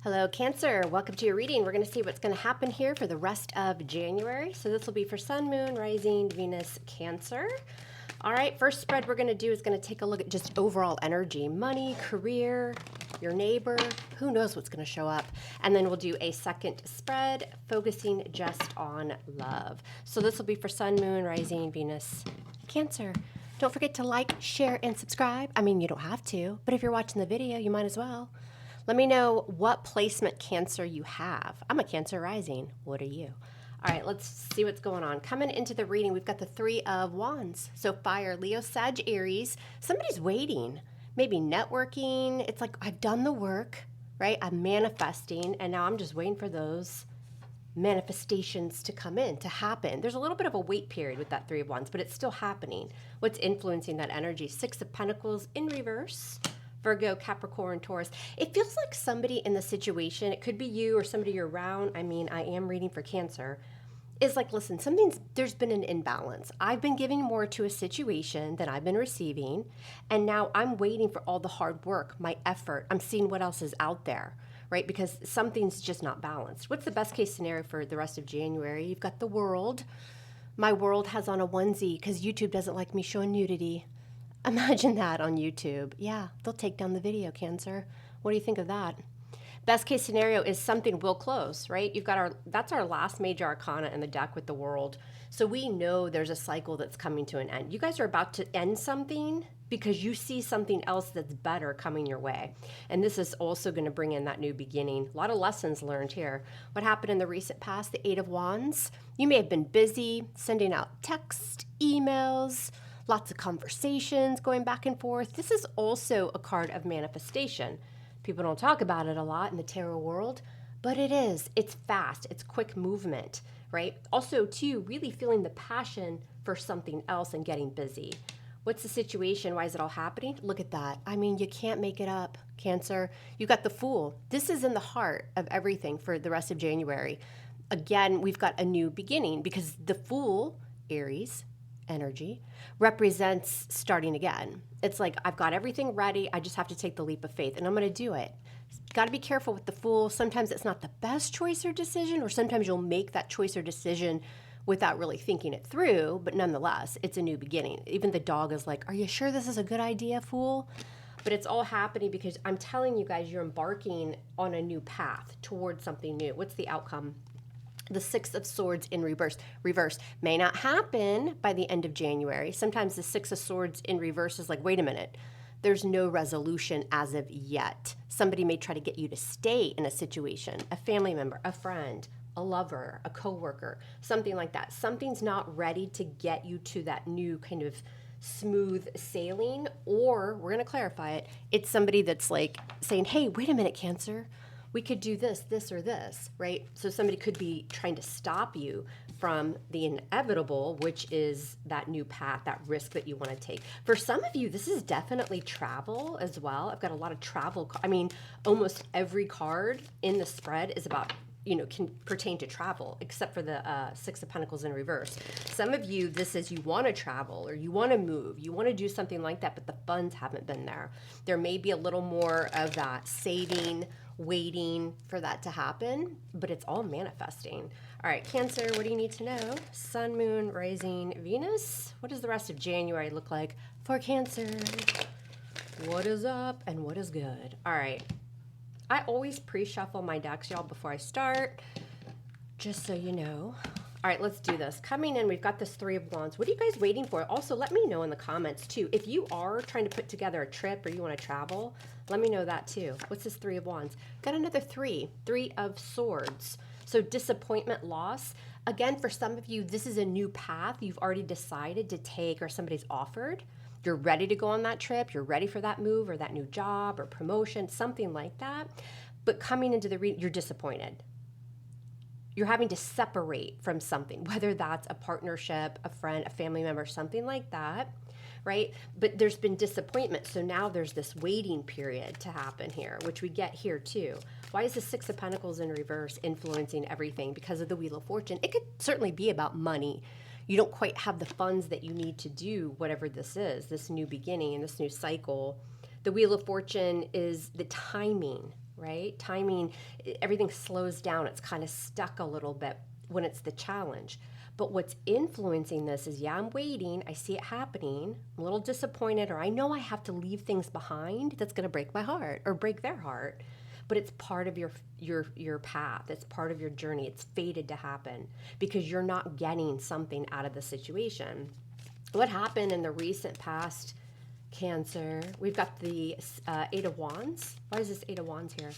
Hello, Cancer. Welcome to your reading. We're going to see what's going to happen here for the rest of January. So this will be for Sun, Moon, Rising, Venus, Cancer. All right, first spread we're going to do is going to take a look at just overall energy, money, career, your neighbor, who knows what's going to show up. And then we'll do a second spread focusing just on love. So this will be for Sun, Moon, Rising, Venus, Cancer. Don't forget to like, share, and subscribe. I mean, you don't have to, but if you're watching the video, you might as well. Let me know what placement Cancer you have. I'm a Cancer rising. What are you? All right, let's see what's going on. Coming into the reading, we've got the Three of Wands. So fire, Leo, Sag, Aries. Somebody's waiting, maybe networking. It's like, I've done the work, right? I'm manifesting, and now I'm just waiting for those manifestations to come in, to happen. There's a little bit of a wait period with that Three of Wands, but it's still happening. What's influencing that energy? Six of Pentacles in reverse. Virgo, Capricorn, Taurus. It feels like somebody in the situation, it could be you or somebody you're around. I mean, I am reading for Cancer. Is like, listen, there's been an imbalance. I've been giving more to a situation than I've been receiving. And now I'm waiting for all the hard work, my effort. I'm seeing what else is out there, right? Because something's just not balanced. What's the best case scenario for the rest of January? You've got the world. My world has on a onesie because YouTube doesn't like me showing nudity. Imagine that on YouTube. Yeah, they'll take down the video, Cancer. What do you think of that? Best case scenario is something will close, right? That's our last major arcana in the deck with the world. So we know there's a cycle that's coming to an end. You guys are about to end something because you see something else that's better coming your way. And this is also going to bring in that new beginning. A lot of lessons learned here. What happened in the recent past, the Eight of Wands? You may have been busy sending out text, emails, lots of conversations going back and forth. This is also a card of manifestation. People don't talk about it a lot in the tarot world, but it is. It's fast. It's quick movement, right? Also, too, really feeling the passion for something else and getting busy. What's the situation? Why is it all happening? Look at that. I mean, you can't make it up, Cancer. You got the Fool. This is in the heart of everything for the rest of January. Again, we've got a new beginning because the Fool, Aries, energy represents starting again. It's like, I've got everything ready. I just have to take the leap of faith and I'm going to do it. Got to be careful with the Fool. Sometimes it's not the best choice or decision, or sometimes you'll make that choice or decision without really thinking it through. But nonetheless, it's a new beginning. Even the dog is like, are you sure this is a good idea, Fool? But it's all happening because I'm telling you guys, you're embarking on a new path towards something new. What's the outcome? The Six of Swords in reverse may not happen by the end of January. Sometimes the Six of Swords in reverse is like, wait a minute, there's no resolution as of yet. Somebody may try to get you to stay in a situation, a family member, a friend, a lover, a coworker, something like that. Something's not ready to get you to that new kind of smooth sailing, or we're going to clarify it. It's somebody that's like saying, hey, wait a minute, Cancer. We could do this, this, or this, right? So somebody could be trying to stop you from the inevitable, which is that new path, that risk that you want to take. For some of you, this is definitely travel as well. I've got a lot of travel. I mean, almost every card in the spread is about, can pertain to travel, except for the Six of Pentacles in reverse. Some of you, this is you want to travel or you want to move, you want to do something like that, but the funds haven't been there. There may be a little more of that saving, waiting for that to happen, but it's all manifesting. All right, Cancer, what do you need to know? Sun, Moon, Rising, Venus. What does the rest of January look like for Cancer? What is up and what is good? All right. I always pre-shuffle my decks, y'all, before I start, just so you know. All right, let's do this. Coming in, we've got this Three of Wands. What are you guys waiting for? Also, let me know in the comments, too. If you are trying to put together a trip or you want to travel, let me know that, too. What's this Three of Wands? Got another Three of Swords. So disappointment, loss. Again, for some of you, this is a new path you've already decided to take or somebody's offered. You're ready to go on that trip. You're ready for that move or that new job or promotion, something like that. But coming into the you're disappointed. You're having to separate from something, whether that's a partnership, a friend, a family member, something like that, right? But there's been disappointment. So now there's this waiting period to happen here, which we get here too. Why is the Six of Pentacles in reverse influencing everything? Because of the Wheel of Fortune. It could certainly be about money. You don't quite have the funds that you need to do whatever this is, this new beginning and this new cycle. The Wheel of Fortune is the timing, right? Timing, everything slows down. It's kind of stuck a little bit when it's the challenge. But what's influencing this is, yeah, I'm waiting. I see it happening. I'm a little disappointed, or I know I have to leave things behind that's going to break my heart or break their heart. But it's part of your path. It's part of your journey. It's fated to happen because you're not getting something out of the situation. What happened in the recent past, Cancer? We've got the Eight of Wands. Why is this Eight of Wands here?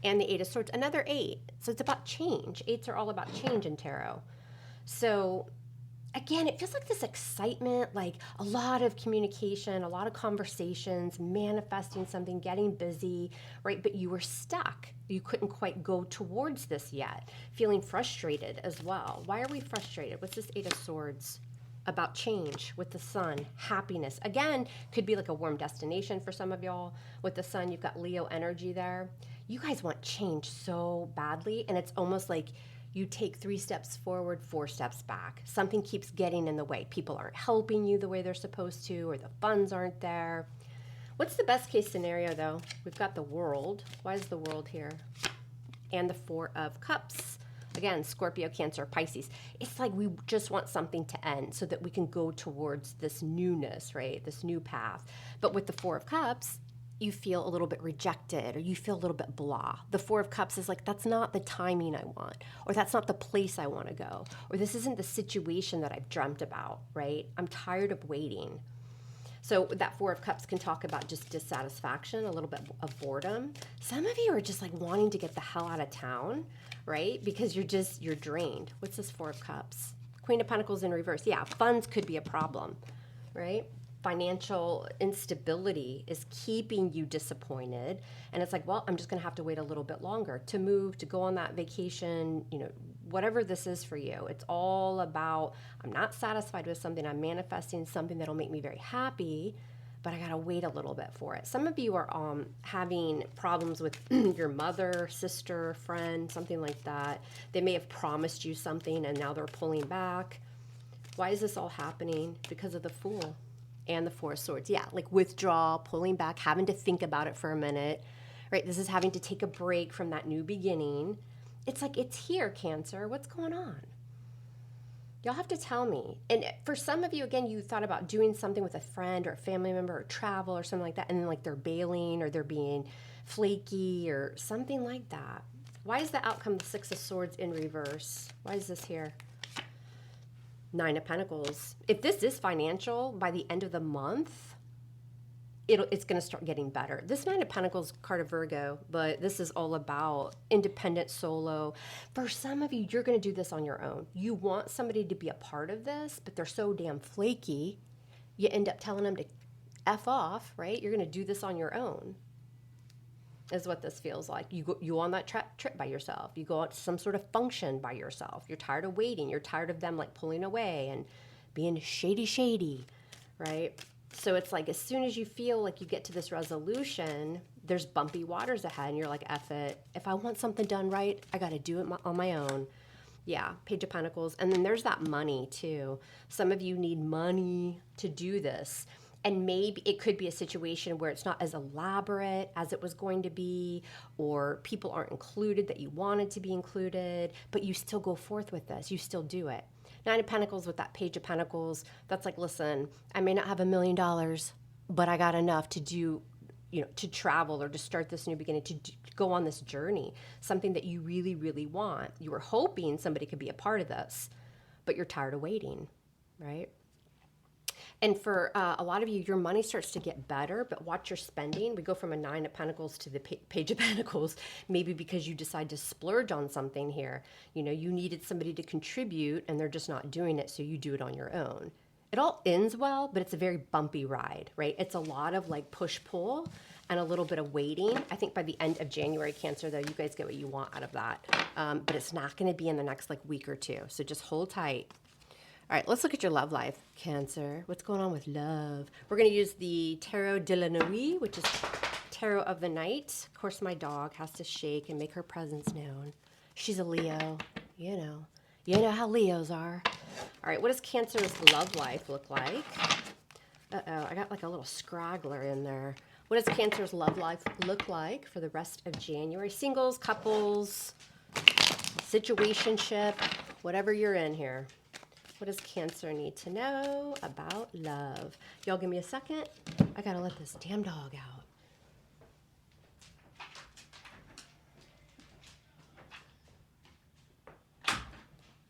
And the Eight of Swords, another 8. So it's about change. 8s are all about change in tarot. So again, it feels like this excitement, like a lot of communication, a lot of conversations, manifesting something, getting busy, right? But you were stuck. You couldn't quite go towards this yet. Feeling frustrated as well. Why are we frustrated? What's this Eight of Swords? About change with the Sun, happiness. Again, could be like a warm destination for some of y'all. With the Sun, you've got Leo energy there. You guys want change so badly, and it's almost like you take 3 steps forward, 4 steps back. Something keeps getting in the way. People aren't helping you the way they're supposed to, or the funds aren't there. What's the best case scenario, though? We've got the World. Why is the World here? And the Four of Cups. Again, Scorpio, Cancer, Pisces. It's like we just want something to end so that we can go towards this newness, right? This new path. But with the Four of Cups, you feel a little bit rejected, or you feel a little bit blah. The Four of Cups is like, that's not the timing I want, or that's not the place I want to go, or this isn't the situation that I've dreamt about, right? I'm tired of waiting. So that Four of Cups can talk about just dissatisfaction, a little bit of boredom. Some of you are just like wanting to get the hell out of town, right? Because you're drained. What's this Four of Cups? Queen of Pentacles in reverse. Yeah, funds could be a problem, right? Financial instability is keeping you disappointed. And it's like, well, I'm just going to have to wait a little bit longer to move, to go on that vacation, whatever this is for you. It's all about, I'm not satisfied with something. I'm manifesting something that'll make me very happy, but I got to wait a little bit for it. Some of you are having problems with your mother, sister, friend, something like that. They may have promised you something and now they're pulling back. Why is this all happening? Because of the Fool and the Four of Swords. Yeah, like withdrawal, pulling back, having to think about it for a minute, right? This is having to take a break from that new beginning. It's like, it's here, Cancer. What's going on? Y'all have to tell me. And for some of you, again, you thought about doing something with a friend or a family member or travel or something like that, and then like they're bailing or they're being flaky or something like that. Why is the outcome the Six of Swords in reverse? Why is this here? Nine of Pentacles. If this is financial, by the end of the month, it's going to start getting better. This Nine of Pentacles card of Virgo, but this is all about independent solo. For some of you, you're going to do this on your own. You want somebody to be a part of this, but they're so damn flaky, you end up telling them to F off, right? You're going to do this on your own, is what this feels like. You go on that trip by yourself. You go out to some sort of function by yourself. You're tired of waiting. You're tired of them like pulling away and being shady, right? So it's like as soon as you feel like you get to this resolution, there's bumpy waters ahead and you're like, F it. If I want something done right, I got to do it on my own. Yeah, Page of Pentacles. And then there's that money too. Some of you need money to do this. And maybe it could be a situation where it's not as elaborate as it was going to be, or people aren't included that you wanted to be included, but you still go forth with this. You still do it. Nine of Pentacles with that Page of Pentacles, that's like, listen, I may not have $1 million, but I got enough to do, to travel or to start this new beginning, to go on this journey, something that you really, really want. You were hoping somebody could be a part of this, but you're tired of waiting, right? And for a lot of you, your money starts to get better, but watch your spending. We go from a Nine of Pentacles to the Page of Pentacles, maybe because you decide to splurge on something here. You needed somebody to contribute and they're just not doing it, so you do it on your own. It all ends well, but it's a very bumpy ride, right? It's a lot of like push-pull and a little bit of waiting. I think by the end of January, Cancer, though, you guys get what you want out of that. But it's not going to be in the next like week or two, so just hold tight. All right, let's look at your love life, Cancer. What's going on with love? We're going to use the Tarot de la Nuit, which is Tarot of the Night. Of course, my dog has to shake and make her presence known. She's a Leo, you know how Leos are. All right, what does Cancer's love life look like? Uh-oh, I got like a little scraggler in there. What does Cancer's love life look like for the rest of January? Singles, couples, situationship, whatever you're in here. What does Cancer need to know about love? Y'all give me a second. I gotta let this damn dog out.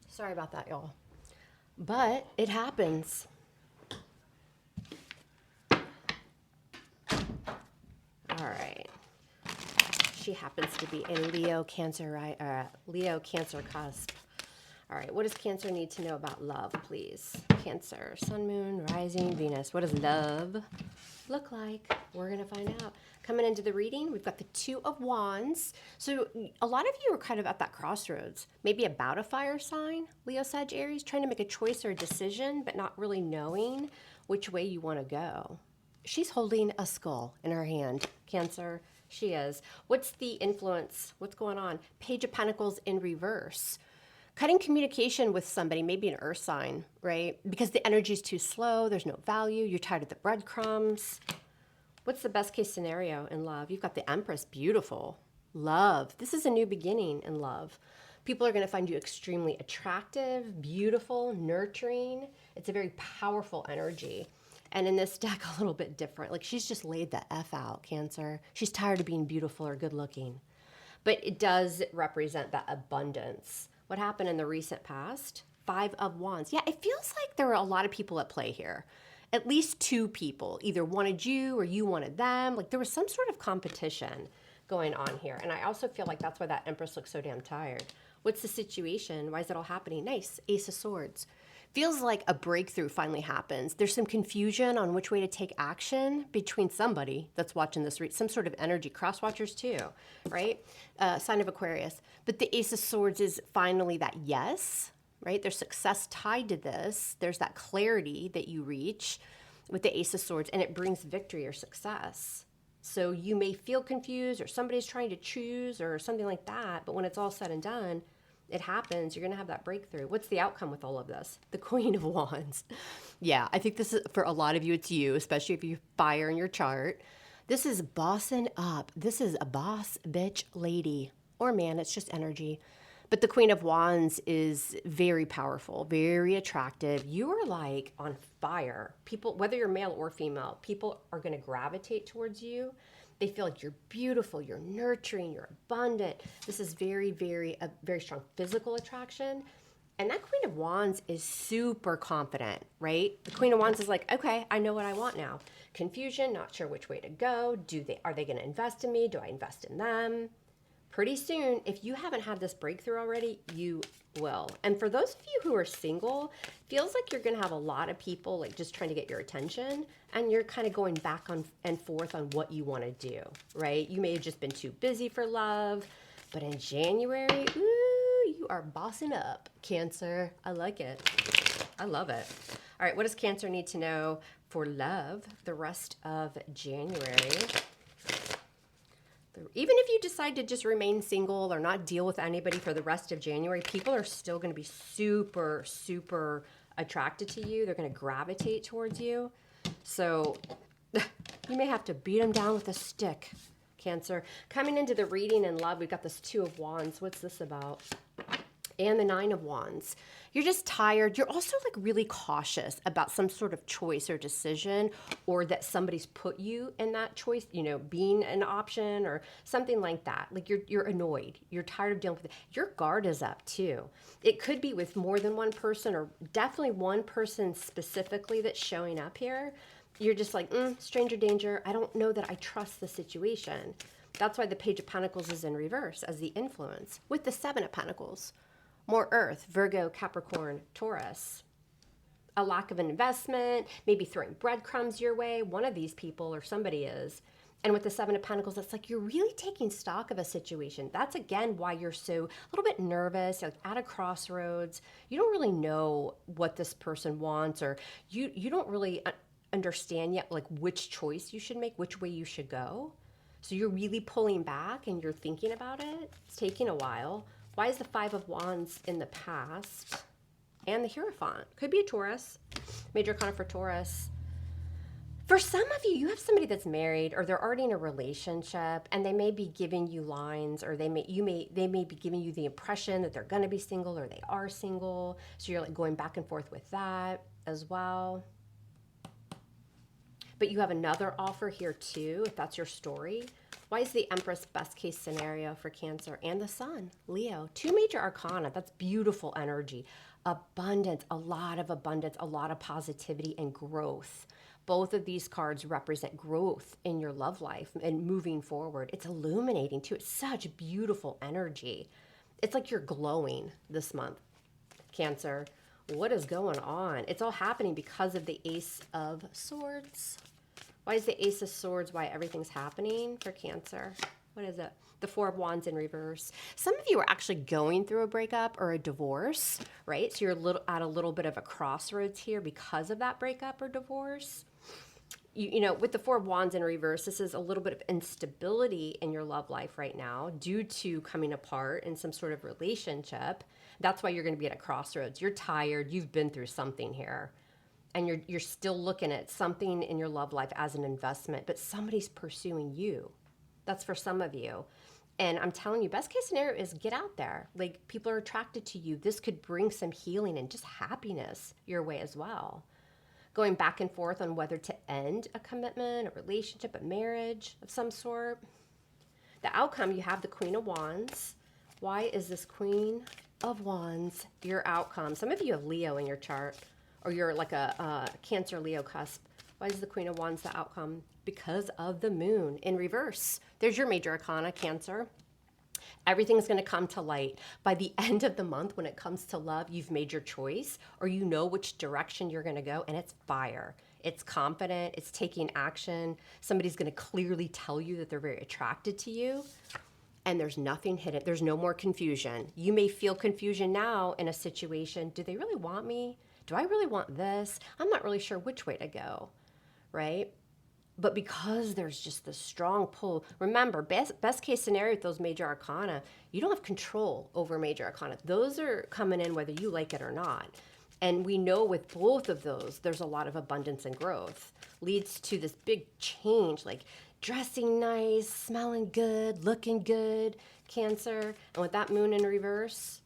Sorry about that, y'all. But it happens. All right. She happens to be a Leo Cancer, Leo Cancer cusp. All right, what does Cancer need to know about love, please? Cancer, Sun, Moon, Rising, Venus. What does love look like? We're going to find out. Coming into the reading, we've got the Two of Wands. So a lot of you are kind of at that crossroads, maybe about a fire sign, Leo, Sag, Aries, trying to make a choice or a decision, but not really knowing which way you want to go. She's holding a skull in her hand, Cancer. She is. What's the influence? What's going on? Page of Pentacles in reverse. Cutting communication with somebody, maybe an earth sign, right? Because the energy is too slow, there's no value, you're tired of the breadcrumbs. What's the best case scenario in love? You've got the Empress, beautiful. Love, this is a new beginning in love. People are gonna find you extremely attractive, beautiful, nurturing. It's a very powerful energy. And in this deck, a little bit different. Like she's just laid the F out, Cancer. She's tired of being beautiful or good looking. But it does represent that abundance. What happened in the recent past? Five of Wands. Yeah, it feels like there were a lot of people at play here. At least two people either wanted you or you wanted them. Like there was some sort of competition going on here. And I also feel like that's why that Empress looks so damn tired. What's the situation? Why is it all happening? Nice. Ace of Swords. Feels like a breakthrough finally happens. There's some confusion on which way to take action between somebody that's watching this, some sort of energy, cross watchers too, right? Sign of Aquarius. But the Ace of Swords is finally that yes, right? There's success tied to this. There's that clarity that you reach with the Ace of Swords, and it brings victory or success. So you may feel confused or somebody's trying to choose or something like that, but when it's all said and done, it happens, you're going to have that breakthrough. What's the outcome with all of this? The Queen of Wands. Yeah, I think this is, for a lot of you, it's you, especially if you fire in your chart. This is bossing up. This is a boss bitch lady or man, it's just energy. But the Queen of Wands is very powerful, very attractive. You are like on fire. People, whether you're male or female, people are going to gravitate towards you. They feel like you're beautiful, you're nurturing, you're abundant. This is very, very, a very strong physical attraction. And that Queen of Wands is super confident, right? The Queen of Wands is like, okay, I know what I want now. Confusion, not sure which way to go. Are they going to invest in me? Do I invest in them? Pretty soon, if you haven't had this breakthrough already, you will. And for those of you who are single, feels like you're going to have a lot of people like just trying to get your attention, and you're kind of going back on and forth on what you want to do, right? You may have just been too busy for love, but in January, ooh, you are bossing up, Cancer. I like it. I love it. All right, what does Cancer need to know for love the rest of January? Even if you decide to just remain single or not deal with anybody for the rest of January, people are still going to be super, super attracted to you. They're going to gravitate towards you. So you may have to beat them down with a stick, Cancer. Coming into the reading in love, we've got this Two of Wands. What's this about? And the Nine of Wands. You're just tired. You're also like really cautious about some sort of choice or decision, or that somebody's put you in that choice, you know, being an option or something like that. Like you're annoyed. You're tired of dealing with it. Your guard is up too. It could be with more than one person, or definitely one person specifically that's showing up here. You're just like, stranger danger. I don't know that I trust the situation. That's why the Page of Pentacles is in reverse as the influence with the Seven of Pentacles. More Earth, Virgo, Capricorn, Taurus. A lack of an investment, maybe throwing breadcrumbs your way. One of these people or somebody is. And with the Seven of Pentacles, it's like you're really taking stock of a situation. That's, again, why you're so a little bit nervous, like at a crossroads. You don't really know what this person wants, or you don't really understand yet like which choice you should make, which way you should go. So you're really pulling back and you're thinking about it. It's taking a while. Why is the Five of Wands in the past? And the Hierophant. Could be a Taurus. Major Arcana for Taurus. For some of you, you have somebody that's married or they're already in a relationship and they may be giving you lines or they may be giving you the impression that they're going to be single or they are single. So you're like going back and forth with that as well. But you have another offer here too, if that's your story. Why is the Empress best case scenario for Cancer? And the Sun, Leo, two major arcana. That's beautiful energy. Abundance, a lot of positivity and growth. Both of these cards represent growth in your love life and moving forward. It's illuminating too. It's such beautiful energy. It's like you're glowing this month, Cancer. What is going on? It's all happening because of the Ace of Swords. Why is the Ace of Swords? Why everything's happening for Cancer? What is it? The Four of Wands in reverse. Some of you are actually going through a breakup or a divorce, right? So you're at a little bit of a crossroads here because of that breakup or divorce. You know, with the Four of Wands in reverse, this is a little bit of instability in your love life right now due to coming apart in some sort of relationship. That's why you're going to be at a crossroads. You're tired. You've been through something here. And you're still looking at something in your love life as an investment, but somebody's pursuing you. That's for some of you. And I'm telling you, best case scenario is get out there. Like, people are attracted to you. This could bring some healing and just happiness your way as well. Going back and forth on whether to end a commitment, a relationship, a marriage of some sort. The outcome, you have the Queen of Wands. Why is this Queen of Wands your outcome? Some of you have Leo in your chart, or you're like a Cancer Leo cusp. Why is the Queen of Wands the outcome? Because of the Moon in reverse. There's your major arcana, Cancer. Everything's going to come to light. By the end of the month, when it comes to love, you've made your choice, or you know which direction you're going to go, and it's fire. It's confident. It's taking action. Somebody's going to clearly tell you that they're very attracted to you, and there's nothing hidden. There's no more confusion. You may feel confusion now in a situation. Do they really want me? Do I really want this? I'm not really sure which way to go, right? But because there's just this strong pull, remember, best case scenario with those major arcana, you don't have control over major arcana. Those are coming in whether you like it or not. And we know with both of those, there's a lot of abundance and growth. Leads to this big change, like dressing nice, smelling good, looking good, Cancer. And with that Moon in reverse,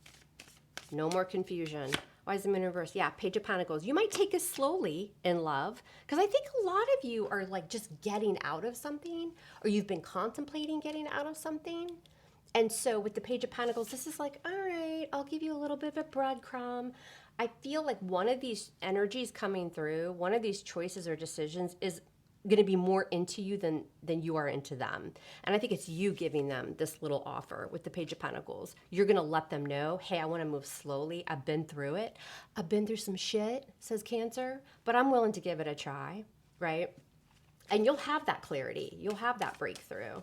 no more confusion. Why is the Moon in reverse? Yeah, Page of Pentacles. You might take it slowly in love, because I think a lot of you are like just getting out of something, or you've been contemplating getting out of something. And so with the Page of Pentacles, this is like, all right, I'll give you a little bit of a breadcrumb. I feel like one of these energies coming through, one of these choices or decisions is going to be more into you than you are into them. And I think it's you giving them this little offer with the Page of Pentacles. You're going to let them know, hey, I want to move slowly. I've been through it. I've been through some shit, says Cancer, but I'm willing to give it a try, right? And you'll have that clarity. You'll have that breakthrough.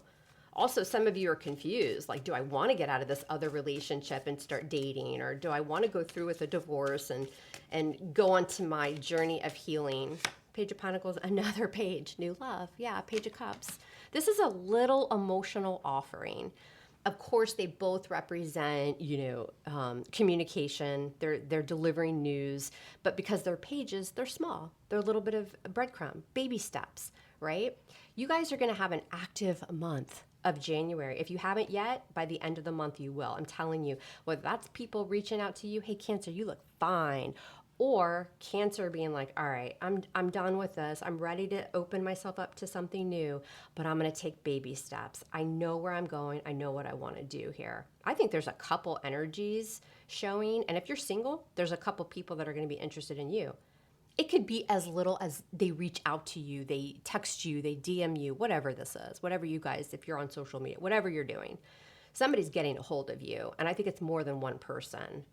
Also, some of you are confused. Like, do I want to get out of this other relationship and start dating? Or do I want to go through with a divorce and go on to my journey of healing? Page of Pentacles, another page, new love. Yeah, Page of Cups. This is a little emotional offering. Of course, they both represent, communication. They're delivering news, but because they're pages, they're small. They're a little bit of breadcrumb, baby steps, right? You guys are going to have an active month of January. If you haven't yet, by the end of the month, you will. I'm telling you, whether that's people reaching out to you, hey, Cancer, you look fine. Or Cancer being like, all right, I'm done with this. I'm ready to open myself up to something new, but I'm going to take baby steps. I know where I'm going. I know what I want to do here. I think there's a couple energies showing. And if you're single, there's a couple people that are going to be interested in you. It could be as little as they reach out to you, they text you, they DM you, whatever this is, whatever you guys, if you're on social media, whatever you're doing, somebody's getting a hold of you. And I think it's more than one person.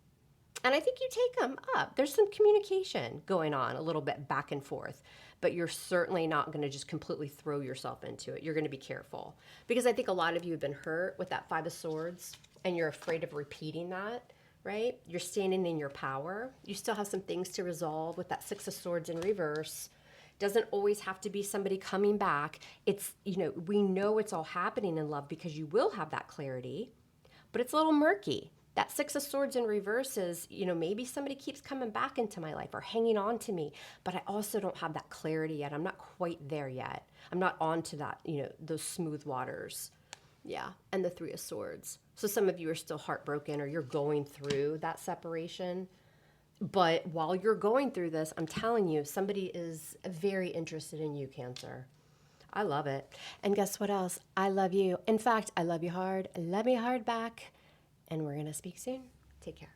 And I think you take them up. There's some communication going on a little bit back and forth, but you're certainly not going to just completely throw yourself into it. You're going to be careful, because I think a lot of you have been hurt with that Five of Swords and you're afraid of repeating that, right? You're standing in your power. You still have some things to resolve with that Six of Swords in reverse. Doesn't always have to be somebody coming back. It's, we know it's all happening in love because you will have that clarity, but it's a little murky. That Six of Swords in reverse is, maybe somebody keeps coming back into my life or hanging on to me, but I also don't have that clarity yet. I'm not quite there yet. I'm not on to that, those smooth waters. Yeah. And the Three of Swords. So some of you are still heartbroken or you're going through that separation. But while you're going through this, I'm telling you, somebody is very interested in you, Cancer. I love it. And guess what else? I love you. In fact, I love you hard. Love me hard back. And we're going to speak soon. Take care.